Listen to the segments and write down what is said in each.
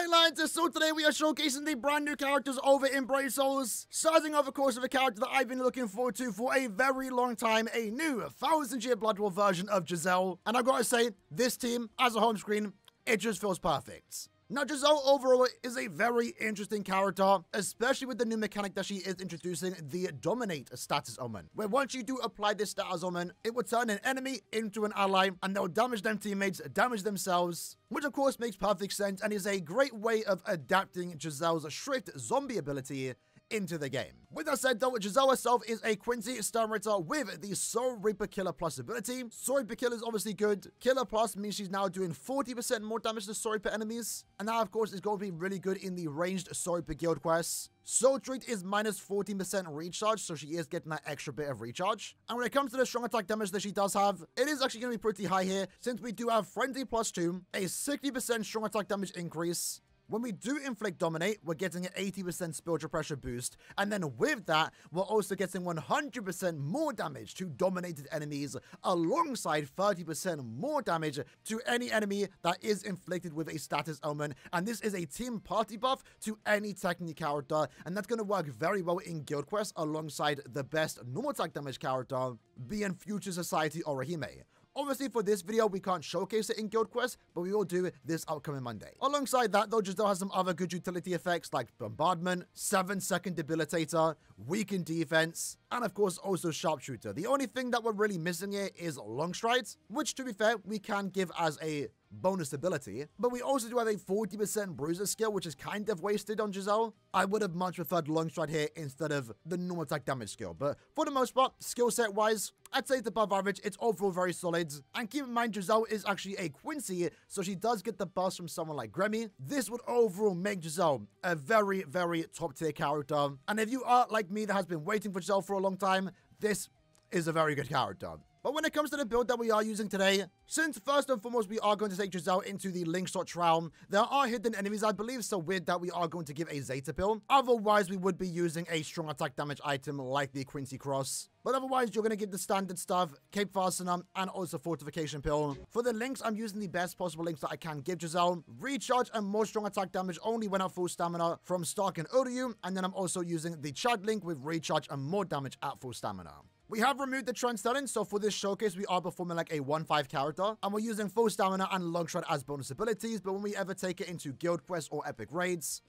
Alright lads, so today we are showcasing the brand new characters over in Brave Souls. Starting off of course with a character that I've been looking forward to for a very long time, a new 1000-year Blood War version of GISELLE. And I've got to say, this team, as a home screen, it just feels perfect. Now, GISELLE overall is a very interesting character, especially with the new mechanic that she is introducing, the Dominate status omen, where once you do apply this status omen, it will turn an enemy into an ally, and they'll damage them teammates, damage themselves, which of course makes perfect sense and is a great way of adapting Giselle's strict zombie ability into the game. With that said though, Giselle herself is a Quincy Sternritter with the Soul Reaper Killer Plus ability. Soul Reaper Killer is obviously good. Killer Plus means she's now doing 40% more damage to Soul Reaper enemies. And that of course is going to be really good in the ranged Soul Reaper guild quests. Soul Treat is minus 14% recharge, so she is getting that extra bit of recharge. And when it comes to the strong attack damage that she does have, it is actually going to be pretty high here, since we do have Frenzy plus 2, a 60% strong attack damage increase. When we do inflict Dominate, we're getting an 80% spiritual pressure boost, and then with that, we're also getting 100% more damage to dominated enemies, alongside 30% more damage to any enemy that is inflicted with a status omen. And this is a team party buff to any Technique character, and that's going to work very well in guild quests alongside the best normal attack damage character, being Future Society Aaroniero. Obviously, for this video, we can't showcase it in Guild Quest, but we will do it this upcoming Monday. Alongside that, though, Giselle has some other good utility effects like Bombardment, 7-second Debilitator, Weakened Defense, and of course, also Sharpshooter. The only thing that we're really missing here is Long Strides, which, to be fair, we can give as a bonus ability, but we also do have a 40% bruiser skill, which is kind of wasted on Giselle. I would have much preferred Long Stride here instead of the normal attack damage skill, but for the most part, skill set wise, I'd say it's above average. It's overall very solid. And keep in mind, Giselle is actually a Quincy, so she does get the buffs from someone like Gremmy. This would overall make Giselle a very, very top tier character. And if you are like me that has been waiting for Giselle for a long time, this is a very good character. But when it comes to the build that we are using today, since first and foremost we are going to take Giselle into the Linkshot Trial, there are hidden enemies, I believe, so with that we are going to give a Zeta pill. Otherwise, we would be using a strong attack damage item like the Quincy Cross. But otherwise, you're going to get the standard stuff, Cape Fastener, and also Fortification Pill. For the links, I'm using the best possible links that I can give Giselle. Recharge and more strong attack damage only when at full stamina from Stark and Uryu, and then I'm also using the Chad link with recharge and more damage at full stamina. We have removed the Trend Stunning, so for this showcase, we are performing like a 1-5 character, and we're using full stamina and long shot as bonus abilities, but when we ever take it into guild quests or epic raids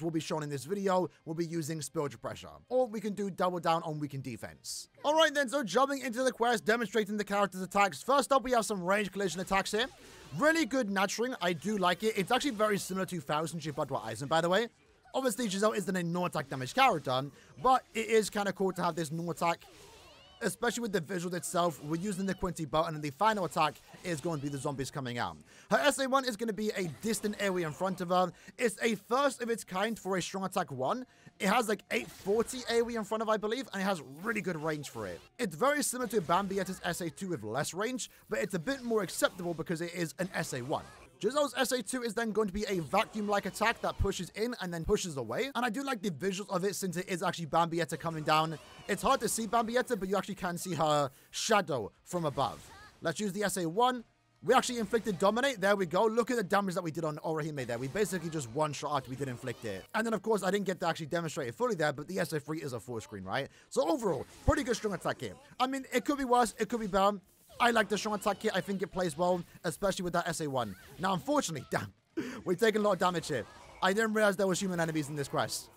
will be shown in this video, we'll be using spiritual pressure, or we can do double down on weakened defense. Alright then, so jumping into the quest, demonstrating the character's attacks. First up, we have some ranged collision attacks here. Really good nurturing, I do like it. It's actually very similar to 1000-year Blood War Eisen, by the way. Obviously, Giselle isn't a normal attack damage character, but it is kind of cool to have this normal attack. Especially with the visual itself, we're using the Quincy button, and the final attack is going to be the zombies coming out. Her SA1 is going to be a distant area in front of her. It's a first of its kind for a strong attack 1. It has like 840 AoE in front of, I believe, and it has really good range for it. It's very similar to Bambietta's SA2 with less range, but it's a bit more acceptable because it is an SA1. Giselle's SA2 is then going to be a vacuum-like attack that pushes in and then pushes away. And I do like the visuals of it since it is actually Bambietta coming down. It's hard to see Bambietta, but you actually can see her shadow from above. Let's use the SA1. We actually inflicted Dominate. There we go. Look at the damage that we did on Aaroniero there. We basically just one-shot after we did inflict it. And then, of course, I didn't get to actually demonstrate it fully there, but the SA3 is a full screen, right? So overall, pretty good strong attack here. I mean, it could be worse. It could be better. I like the strong attack kit. I think it plays well, especially with that SA1. Now, unfortunately, damn, we're taking a lot of damage here. I didn't realize there was human enemies in this quest.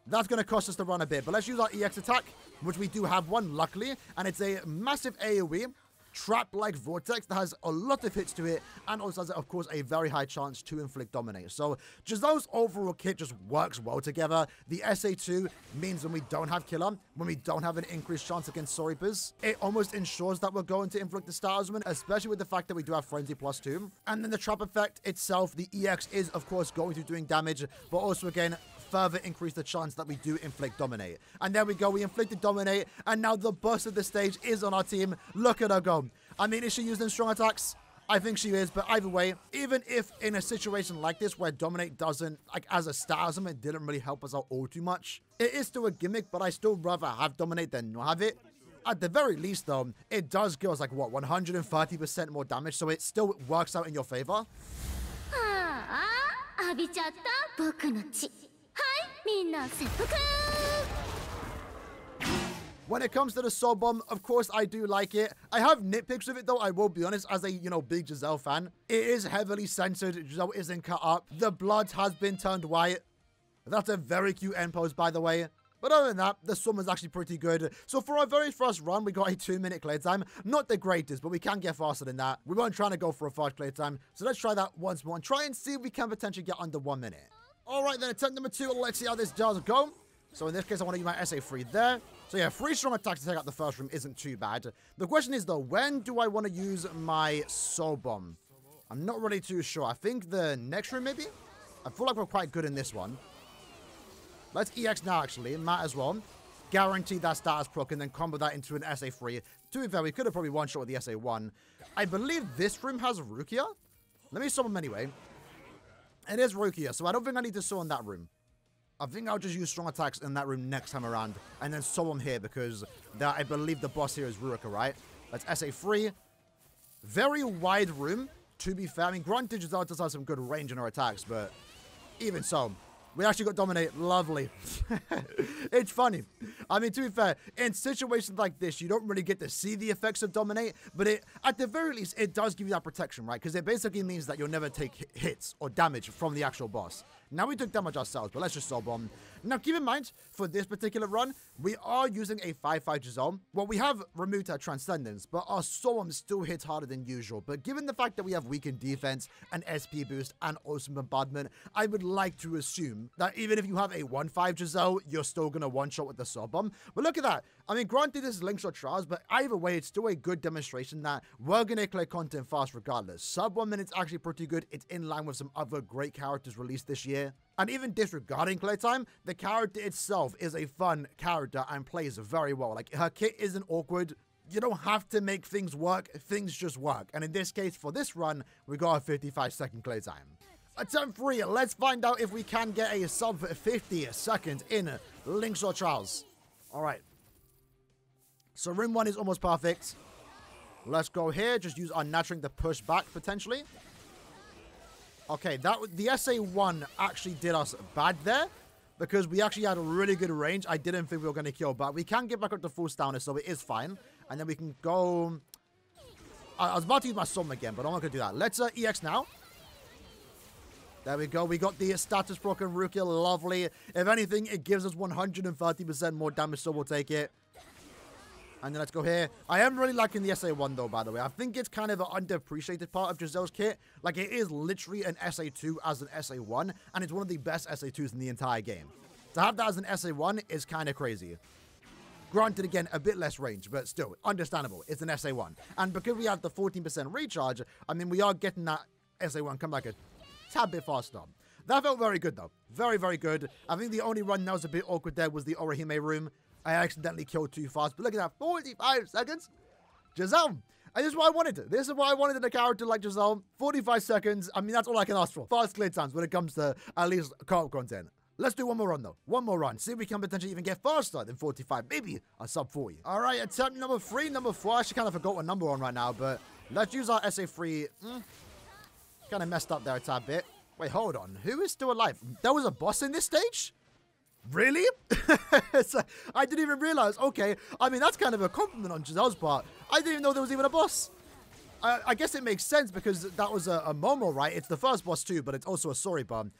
That's going to cost us to run a bit, but let's use our EX attack, which we do have one, luckily, and it's a massive AoE. Trap-like vortex that has a lot of hits to it and also has, of course, a very high chance to inflict Dominate. So Giselle's overall kit just works well together. The SA2 means when we don't have Killer, when we don't have an increased chance against Soul Reapers, it almost ensures that we're going to inflict the Starsman, especially with the fact that we do have Frenzy plus 2. And then the trap effect itself, the EX is, of course, going to doing damage, but also, again, further increase the chance that we do inflict Dominate. And there we go, we inflicted Dominate, and now the boss of the stage is on our team. Look at her go. I mean, is she using strong attacks? I think she is, but either way, even if in a situation like this where Dominate doesn't, like as a statism, it didn't really help us out all too much, it is still a gimmick, but I still rather have Dominate than not have it. At the very least, though, it does give us like, what, 130% more damage, so it still works out in your favor. 浴びちゃった僕の血。はい、みんな切腹。 When it comes to the soul bomb, of course I do like it. I have nitpicks with it though, I will be honest, as a, big Giselle fan. It is heavily censored, Giselle isn't cut up. The blood has been turned white. That's a very cute end pose, by the way. But other than that, the swim is actually pretty good. So for our very first run, we got a 2-minute clear time. Not the greatest, but we can get faster than that. We weren't trying to go for a fast clear time. So let's try that once more and try and see if we can potentially get under 1 minute. All right, then attempt number 2. Let's see how this does go. So in this case, I want to use my SA3 there. So yeah, 3 strong attacks to take out the first room isn't too bad. The question is though, when do I want to use my soul bomb? I'm not really too sure. I think the next room maybe? I feel like we're quite good in this one. Let's EX now actually, might as well. Guarantee that status proc and then combo that into an SA3. To be fair, we could have probably one-shot with the SA1. I believe this room has Rukia. Let me summon him anyway. It is Rukia, so I don't think I need to summon that room. I think I'll just use strong attacks in that room next time around. And then summon here because I believe the boss here is Rukia, right? Let's SA3. Very wide room, to be fair. I mean, granted, Giselle does have some good range in her attacks, but even so. We actually got dominate. Lovely. It's funny. I mean, to be fair, in situations like this, you don't really get to see the effects of dominate, but at the very least, it does give you that protection, right? Because it basically means that you'll never take hits or damage from the actual boss. Now we took damage ourselves, but let's just soul bomb. Now keep in mind, for this particular run, we are using a 5-5 Giselle. Well, we have removed her transcendence, but our soul bomb still hits harder than usual. But given the fact that we have weakened defense, an SP boost, and awesome bombardment, I would like to assume that even if you have a 1-5 Giselle, you're still going to one-shot with the soul bomb. But look at that. I mean, granted, this is Linkshot Trials, but either way, it's still a good demonstration that we're going to clear content fast regardless. Sub 1 minute's actually pretty good. It's in line with some other great characters released this year. And even disregarding clear time, the character itself is a fun character and plays very well. Like, her kit isn't awkward. You don't have to make things work. Things just work. And in this case, for this run, we got a 55-second clear time. Attempt 3. Let's find out if we can get a sub 50 second in Linkshot Trials. All right. So room 1 is almost perfect. Let's go here. Just use our Nurturing to push back, potentially. Okay, the SA1 actually did us bad there because we actually had a really good range. I didn't think we were going to kill, but we can get back up to full stamina, so it is fine. And then we can go... I was about to use my summon again, but I'm not going to do that. Let's EX now. There we go. We got the status proc and Rukia. Lovely. If anything, it gives us 130% more damage, so we'll take it. And then let's go here. I am really liking the SA1 though, by the way. I think it's kind of an underappreciated part of Giselle's kit. Like, it is literally an SA2 as an SA1, and it's one of the best SA2s in the entire game. To have that as an SA1 is kind of crazy. Granted, again, a bit less range, but still, understandable. It's an SA1. And because we have the 14% recharge, I mean, we are getting that SA1 come like a tad bit faster. That felt very good though. Very, very good. I think the only run that was a bit awkward there was the Orihime room. I accidentally killed too fast, but look at that, 45 seconds. Giselle, and this is what I wanted. This is what I wanted in a character like Giselle. 45 seconds, I mean, that's all I can ask for. Fast clear times when it comes to at least co-op content. Let's do one more run though. One more run. See if we can potentially even get faster than 45. Maybe a sub 40. All right, attempt number 3, number 4. I actually kind of forgot what number we're on right now, but let's use our SA3. Kind of messed up there a tad bit. Wait, hold on. Who is still alive? There was a boss in this stage? Really? I didn't even realize. Okay, I mean, that's kind of a compliment on Giselle's part. I didn't even know there was even a boss. I guess it makes sense because that was a Momo, right? It's the first boss too, but it's also a Sori bomb.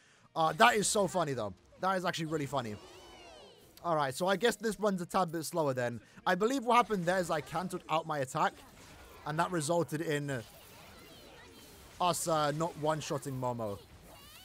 That is so funny though. That is actually really funny. All right, so I guess this runs a tad bit slower then. I believe what happened there is I cancelled out my attack, and that resulted in us not one-shotting Momo.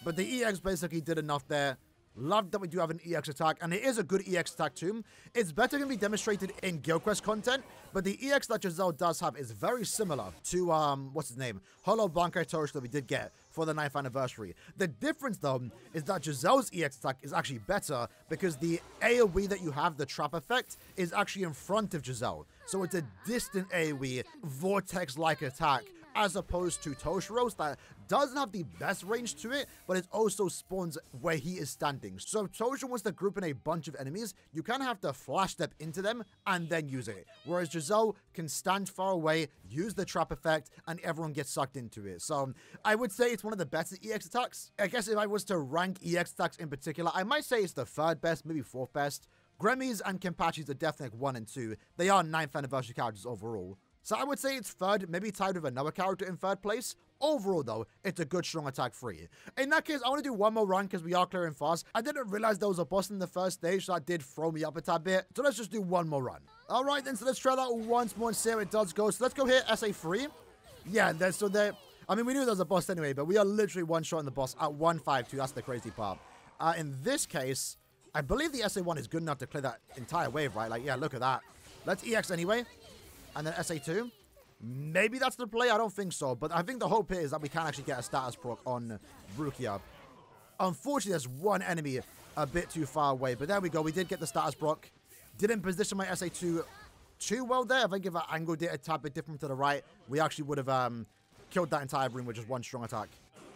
But the EX basically did enough there. Love that we do have an EX attack, and it is a good EX attack too. It's better to be demonstrated in Guild Quest content, but the EX that Giselle does have is very similar to, what's his name? Hollow Bankai Torish that we did get for the 9th anniversary. The difference, though, is that Giselle's EX attack is actually better because the AoE that you have, the trap effect, is actually in front of Giselle. So it's a distant AoE, vortex-like attack, as opposed to Toshiro's that doesn't have the best range to it, but it also spawns where he is standing. So if Toshiro wants to group in a bunch of enemies, you kind of have to flash step into them and then use it. Whereas Giselle can stand far away, use the trap effect, and everyone gets sucked into it. So I would say it's one of the better EX attacks. I guess if I was to rank EX attacks in particular, I might say it's the third best, maybe fourth best. Gremmy's and Kenpachi's are definitely 1 and 2. They are 9th anniversary characters overall. So I would say it's third, maybe tied with another character in third place. Overall, though, it's a good strong attack 3. In that case, I want to do one more run because we are clearing fast. I didn't realize there was a boss in the first stage, so that did throw me up a tad bit. So let's just do one more run. All right, then, so let's try that once more and see how it does go. So let's go here, SA3. Yeah, I mean, we knew there was a boss anyway, but we are literally one-shotting the boss at 152. That's the crazy part. In this case, I believe the SA1 is good enough to clear that entire wave, right? Like, yeah, look at that. Let's EX anyway. And then SA2. Maybe that's the play. I don't think so. But I think the hope here is that we can actually get a status proc on Rukia. Unfortunately, there's one enemy a bit too far away. But there we go. We did get the status proc. Didn't position my SA2 too well there. I think if I angled it a tad bit different to the right, we actually would have killed that entire room with just one strong attack.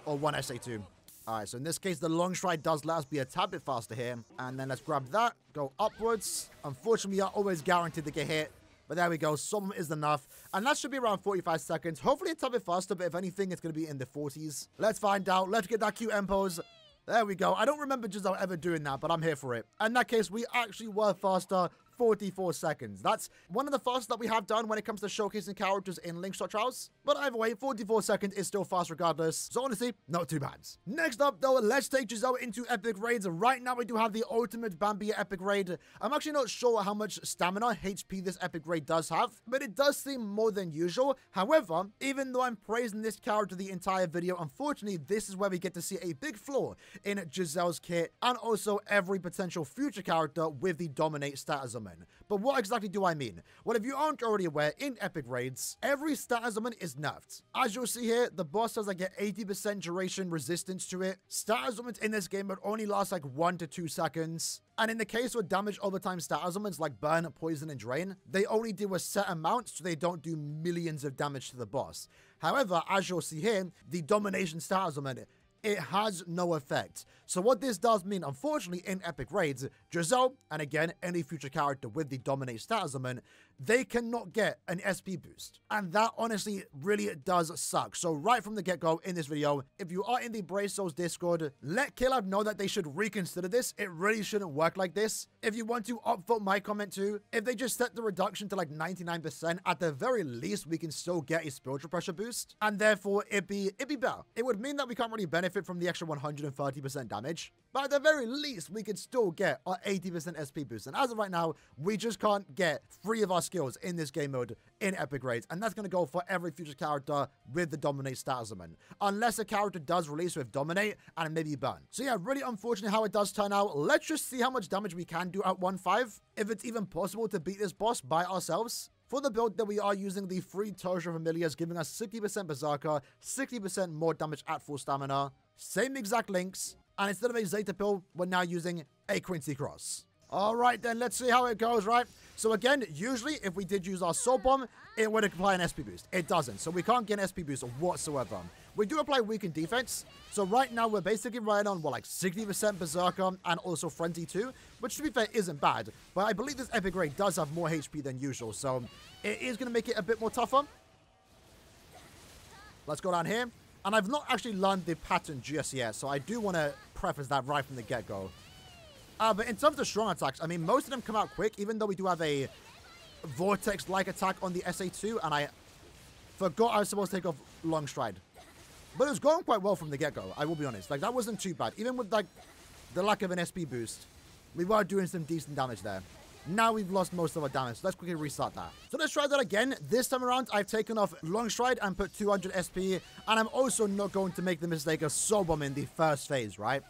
Or one SA2. Alright, so in this case, the long stride does let us be a tad bit faster here. And then let's grab that. Go upwards. Unfortunately, we are always guaranteed to get hit. But there we go. Some is enough. And that should be around 45 seconds. Hopefully, a tad bit faster. But if anything, it's going to be in the 40s. Let's find out. Let's get that cute M pose. There we go. I don't remember Giselle ever doing that, but I'm here for it. In that case, we actually were faster. 44 seconds. That's one of the fastest that we have done when it comes to showcasing characters in Link Shot Trials. But either way, 44 seconds is still fast regardless. So honestly, not too bad. Next up though, let's take Giselle into epic raids. Right now we do have the ultimate Bambia epic raid. I'm actually not sure how much stamina HP this epic raid does have, but it does seem more than usual. However, even though I'm praising this character the entire video, unfortunately, this is where we get to see a big flaw in Giselle's kit and also every potential future character with the Dominate status summon. But what exactly do I mean? Well, if you aren't already aware, in epic raids, every status summon is nerfed. As you'll see here, the boss has like an 80% duration resistance to it. Status summons in this game would only last like 1 to 2 seconds. And in the case with damage over time status summons like Burn, Poison, and Drain, they only do a set amount, so they don't do millions of damage to the boss. However, as you'll see here, the Domination status summon, it has no effect. So what this does mean, unfortunately, in epic raids, Giselle, and again, any future character with the Dominate status summon, they cannot get an SP boost. And that honestly really does suck. So right from the get-go in this video, if you are in the Brave Souls Discord, let Caleb know that they should reconsider this. It really shouldn't work like this. If you want to upvote my comment too, if they just set the reduction to like 99%, at the very least, we can still get a spiritual pressure boost. And therefore, it'd be better. It would mean that we can't really benefit from the extra 130% damage. But at the very least, we could still get our 80% SP boost. And as of right now, we just can't get 3 of our skills in this game mode in epic raids. And that's going to go for every future character with the Dominate status summon. Unless a character does release with Dominate and maybe Burn. So yeah, really unfortunate how it does turn out. Let's just see how much damage we can do at 1.5. If it's even possible to beat this boss by ourselves. For the build that we are using, the free Tojo Familiars giving us 60% Berserker, 60% more damage at full stamina. Same exact links. And instead of a Zeta Pill, we're now using a Quincy Cross. All right, then let's see how it goes, right? So again, usually if we did use our Soul Bomb, it would apply an SP boost. It doesn't, so we can't get an SP boost whatsoever. We do apply weakened defense. So right now we're basically right on, what, like 60% Berserker and also Frenzy too, which to be fair isn't bad. But I believe this epic raid does have more HP than usual, so it is going to make it a bit more tougher. Let's go down here. And I've not actually learned the pattern just yet, so I do want to preface that right from the get-go. But in terms of strong attacks, I mean, most of them come out quick, even though we do have a Vortex-like attack on the SA2, and I forgot I was supposed to take off Long Stride. But it was going quite well from the get-go, I will be honest. Like, that wasn't too bad. Even with, like, the lack of an SP boost, we were doing some decent damage there. Now we've lost most of our damage, so let's quickly restart that. So let's try that again. This time around, I've taken off Long Stride and put 200 SP, and I'm also not going to make the mistake of Soul Bomb in the first phase, right?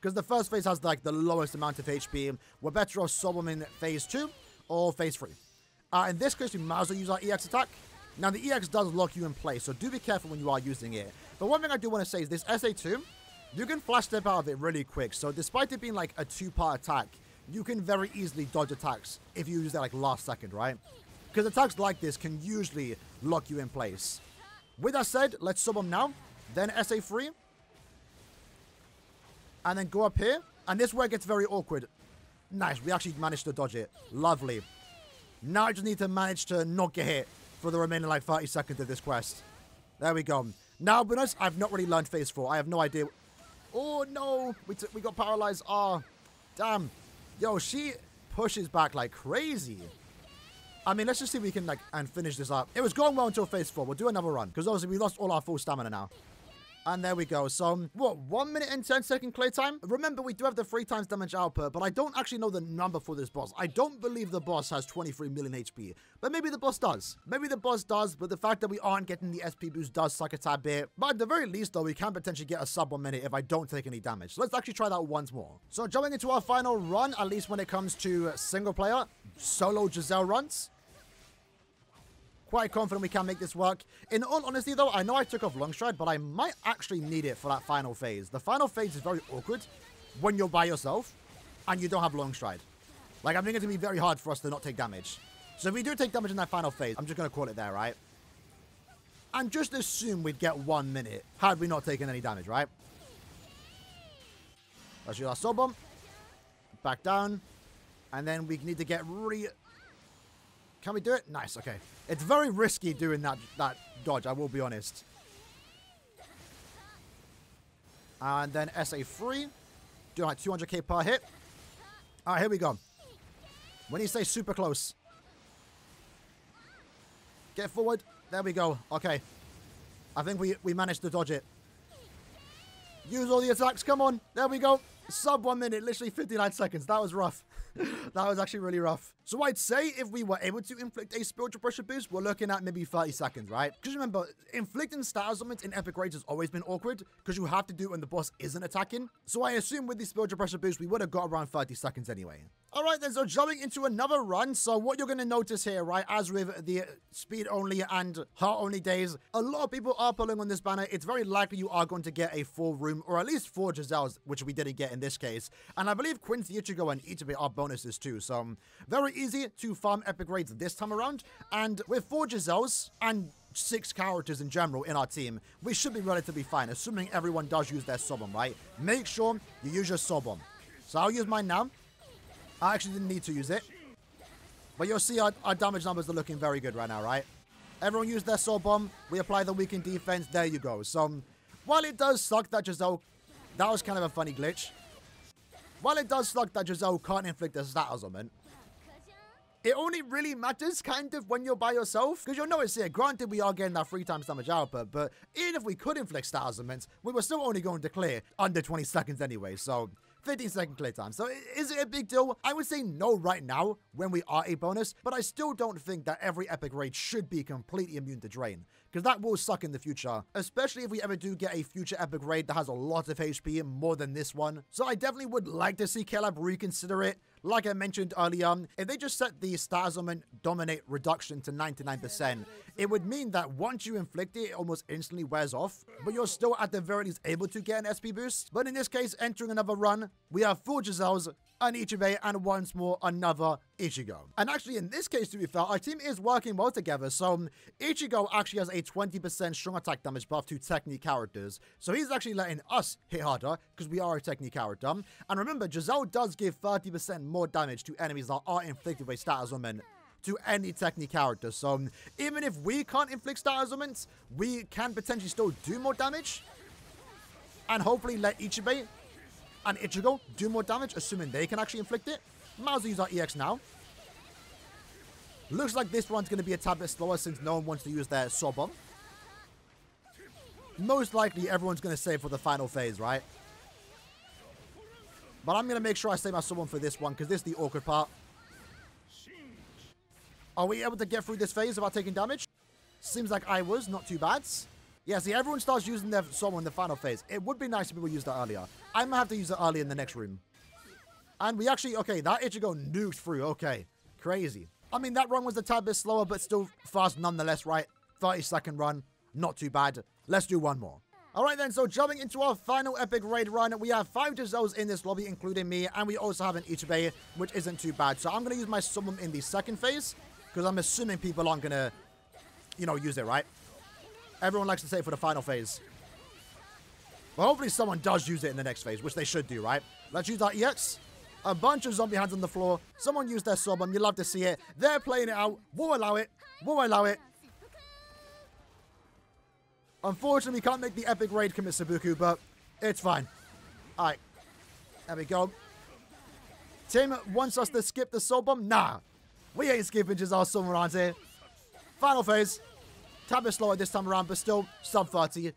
Because the first phase has, like, the lowest amount of HP. We're better off Soul Bomb in phase 2 or phase 3. In this case, we might as well use our EX attack. Now, the EX does lock you in place, so do be careful when you are using it. But one thing I do want to say is this SA2, you can flash step out of it really quick. So despite it being, like, a 2-part attack, you can very easily dodge attacks if you use that like last second, right? Because attacks like this can usually lock you in place. With that said, let's sub them now. Then SA3. And then go up here. And this is where it gets very awkward. Nice. We actually managed to dodge it. Lovely. Now I just need to manage to not get hit for the remaining like 30 seconds of this quest. There we go. Now, be honest, I've not really learned phase 4. I have no idea. Oh, no. We got paralyzed. Oh, damn. Yo, she pushes back like crazy. I mean, let's just see if we can like and finish this up. It was going well until phase 4. We'll do another run because obviously we lost all our full stamina now. And there we go. So, what, 1 minute and 10 second clear time? Remember, we do have the 3 times damage output, but I don't actually know the number for this boss. I don't believe the boss has 23 million HP, but maybe the boss does. Maybe the boss does, but the fact that we aren't getting the SP boost does suck a tad bit. But at the very least, though, we can potentially get a sub 1 minute if I don't take any damage. So let's actually try that once more. So, jumping into our final run, at least when it comes to single player, solo Giselle runs. Quite confident we can make this work. In all honesty, though, I know I took off long stride, but I might actually need it for that final phase. The final phase is very awkward when you're by yourself and you don't have long stride. Like, I think it's going to be very hard for us to not take damage. So if we do take damage in that final phase, I'm just going to call it there, right? And just assume we'd get 1 minute had we not taken any damage, right? Let's use our soul bomb. Back down. And then we need to get really... Can we do it? Nice, okay. It's very risky doing that dodge, I will be honest. And then SA3. Doing like 200k per hit. Alright, here we go. When you say super close. Get forward. There we go. Okay. I think we managed to dodge it. Use all the attacks. Come on. There we go. Sub 1 minute. Literally 59 seconds. That was rough. That was actually really rough. So I'd say if we were able to inflict a spiritual pressure boost, we're looking at maybe 30 seconds, right? Because remember, inflicting status augments in epic raids has always been awkward because you have to do it when the boss isn't attacking. So I assume with the spiritual pressure boost, we would have got around 30 seconds anyway. All right, then, so jumping into another run. So what you're going to notice here, right, as with the speed only and heart only days, a lot of people are pulling on this banner. It's very likely you are going to get a full room, or at least 4 Giselles, which we didn't get in this case. And I believe Quincy, Ichigo, and Ichibe are bonuses too. So very easy to farm epic raids this time around. And with 4 Giselles and 6 characters in general in our team, we should be relatively fine, assuming everyone does use their soul bomb, right? Make sure you use your soul bomb. So I'll use mine now. I actually didn't need to use it. But you'll see our damage numbers are looking very good right now, right? Everyone used their soul bomb. We apply the weakened defense. There you go. So while it does suck that Giselle... That was kind of a funny glitch. While it does suck that Giselle can't inflict a status augment, it only really matters kind of when you're by yourself. Because you'll notice here, granted we are getting that 3 times damage output, but even if we could inflict status augments, we were still only going to clear under 20 seconds anyway. So 15-second clear time. So is it a big deal? I would say no right now when we are a bonus, but I still don't think that every epic raid should be completely immune to drain, because that will suck in the future, especially if we ever do get a future epic raid that has a lot of HP more than this one. So I definitely would like to see Caleb reconsider it. Like I mentioned earlier, if they just set the status augment dominate reduction to 99%, it would mean that once you inflict it, it almost instantly wears off, but you're still at the very least able to get an SP boost. But in this case, entering another run, we have 4 Giselles, an Ichibe, and once more another Ichigo. And actually, in this case, to be fair, our team is working well together. So Ichigo actually has a 20% strong attack damage buff to technique characters. So he's actually letting us hit harder because we are a technique character. And remember, Giselle does give 30% more damage to enemies that are inflicted with status augment to any technique character. So even if we can't inflict status augments, we can potentially still do more damage and hopefully let Ichibe and Ichigo do more damage, assuming they can actually inflict it. Might as well use our EX now. Looks like this one's going to be a tad bit slower since no one wants to use their soul bomb. Most likely everyone's going to save for the final phase, right? But I'm going to make sure I save my soul bomb for this one, because this is the awkward part. Are we able to get through this phase without taking damage? Seems like I was. Not too bad. Yeah, see, everyone starts using their soul bomb in the final phase. It would be nice if people used that earlier. I might have to use it early in the next room. And we actually... Okay, that Ichigo nuked through. Okay. Crazy. I mean, that run was a tad bit slower, but still fast nonetheless, right? 30-second run. Not too bad. Let's do one more. Alright then, so jumping into our final epic raid run, we have 5 Giselles in this lobby, including me, and we also have an Ichibe, which isn't too bad. So I'm going to use my summon in the second phase, because I'm assuming people aren't going to, you know, use it, right? Everyone likes to say it for the final phase. Well, hopefully someone does use it in the next phase, which they should do, right? Let's use our EX. A bunch of zombie hands on the floor. Someone used their sword bomb. You love to see it. They're playing it out. We'll allow it. We'll allow it. Unfortunately, we can't make the epic raid commit Sabuku, but it's fine. All right. There we go. Tim wants us to skip the soul bomb. Nah. We ain't skipping Giselle somewhere around here. Final phase. Tab is slower this time around, but still sub 30.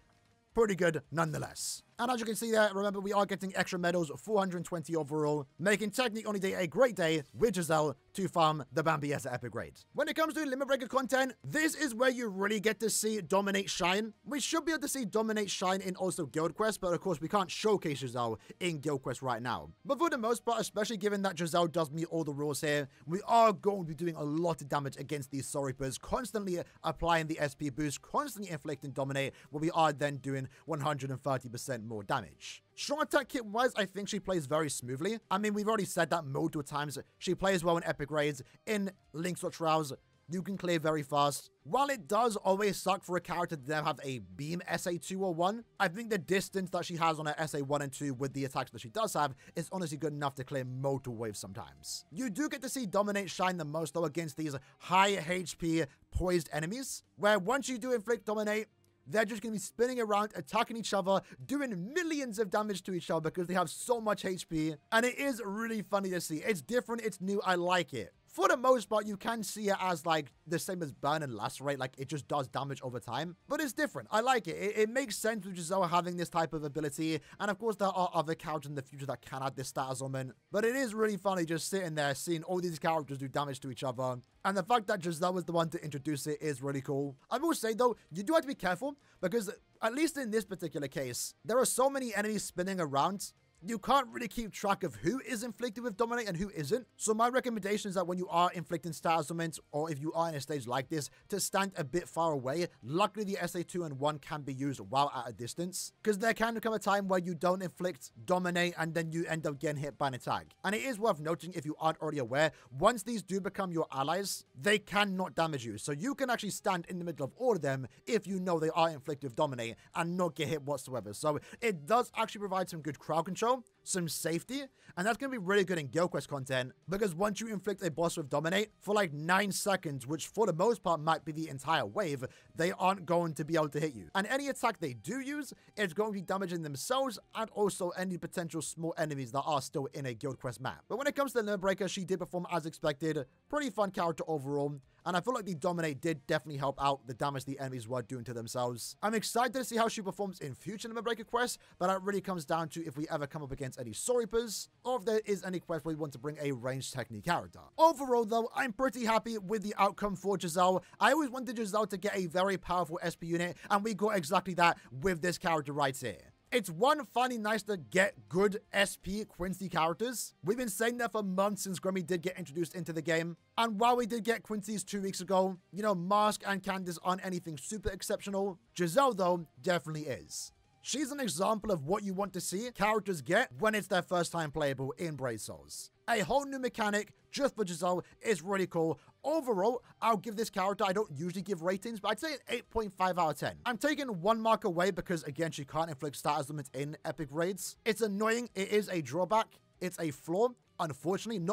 Pretty good nonetheless. And as you can see there, remember we are getting extra medals, 420 overall, making Technique Only Day a great day with Giselle to farm the Bambiesa epic raid. When it comes to Limit Breaker content, this is where you really get to see Dominate shine. We should be able to see Dominate shine in also Guild Quest, but of course we can't showcase Giselle in Guild Quest right now. But for the most part, especially given that Giselle does meet all the rules here, we are going to be doing a lot of damage against these Soul Reapers, constantly applying the SP boost, constantly inflicting Dominate, where we are then doing 130% more damage. Strong attack kit wise, I think she plays very smoothly. I mean, we've already said that multiple times. She plays well in epic raids. In Link's Trials, you can clear very fast. While it does always suck for a character to then have a beam SA2 or 1, I think the distance that she has on her SA1 and 2 with the attacks that she does have is honestly good enough to clear multiple waves sometimes. You do get to see Dominate shine the most though against these high HP poised enemies, where once you do inflict Dominate, they're just going to be spinning around, attacking each other, doing millions of damage to each other because they have so much HP. And it is really funny to see. It's different. It's new. I like it. For the most part, you can see it as like the same as Burn and Lacerate, like it just does damage over time. But it's different. I like it. It makes sense with Giselle having this type of ability. And of course, there are other characters in the future that can add this stat as well. But it is really funny just sitting there, seeing all these characters do damage to each other. And the fact that Giselle was the one to introduce it is really cool. I will say though, you do have to be careful because at least in this particular case, there are so many enemies spinning around. You can't really keep track of who is inflicted with Dominate and who isn't. So my recommendation is that when you are inflicting stat ailments, or if you are in a stage like this, to stand a bit far away. Luckily, the SA2 and 1 can be used while at a distance, because there can come a time where you don't inflict Dominate and then you end up getting hit by an attack. And it is worth noting, if you aren't already aware, once these do become your allies, they cannot damage you. So you can actually stand in the middle of all of them if you know they are inflicted with Dominate and not get hit whatsoever. So it does actually provide some good crowd control, some safety, and that's going to be really good in Guild Quest content, because once you inflict a boss with Dominate for like 9 seconds, which for the most part might be the entire wave, they aren't going to be able to hit you. And any attack they do use, it's going to be damaging themselves and also any potential small enemies that are still in a Guild Quest map. But when it comes to Limit Breaker, she did perform as expected. Pretty fun character overall. And I feel like the Dominate did definitely help out the damage the enemies were doing to themselves. I'm excited to see how she performs in future Limit Breaker quests, but that really comes down to if we ever come up against any Soul Reapers, or if there is any quest where we want to bring a ranged Technique character. Overall though, I'm pretty happy with the outcome for Giselle. I always wanted Giselle to get a very powerful SP unit, and we got exactly that with this character right here. It's finally nice to get good SP Quincy characters. We've been saying that for months since Grammy did get introduced into the game. And while we did get Quincy's 2 weeks ago, you know, Mask and Candace aren't anything super exceptional. Giselle, though, definitely is. She's an example of what you want to see characters get when it's their first time playable in Brave Souls. A whole new mechanic just for Giselle is really cool. Overall, I'll give this character, I don't usually give ratings, but I'd say an 8.5 out of 10. I'm taking 1 mark away because, again, she can't inflict status limits in epic raids. It's annoying. It is a drawback. It's a flaw. Unfortunately,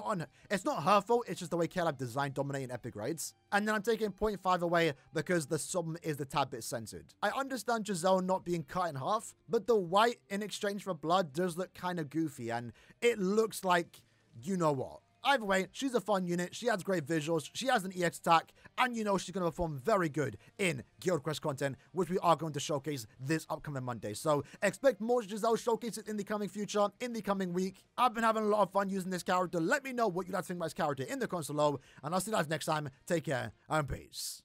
it's not her fault, it's just the way Caleb designed Dominate in epic raids. And then I'm taking 0.5 away because the sum is the tad bit censored. I understand Giselle not being cut in half, but the white in exchange for blood does look kind of goofy, and it looks like, you know what. Either way, she's a fun unit, she has great visuals, she has an EX attack, and you know she's going to perform very good in Guild Quest content, which we are going to showcase this upcoming Monday. So expect more Giselle showcases in the coming future, in the coming week. I've been having a lot of fun using this character. Let me know what you guys think about this character in the comments below, and I'll see you guys next time. Take care, and peace.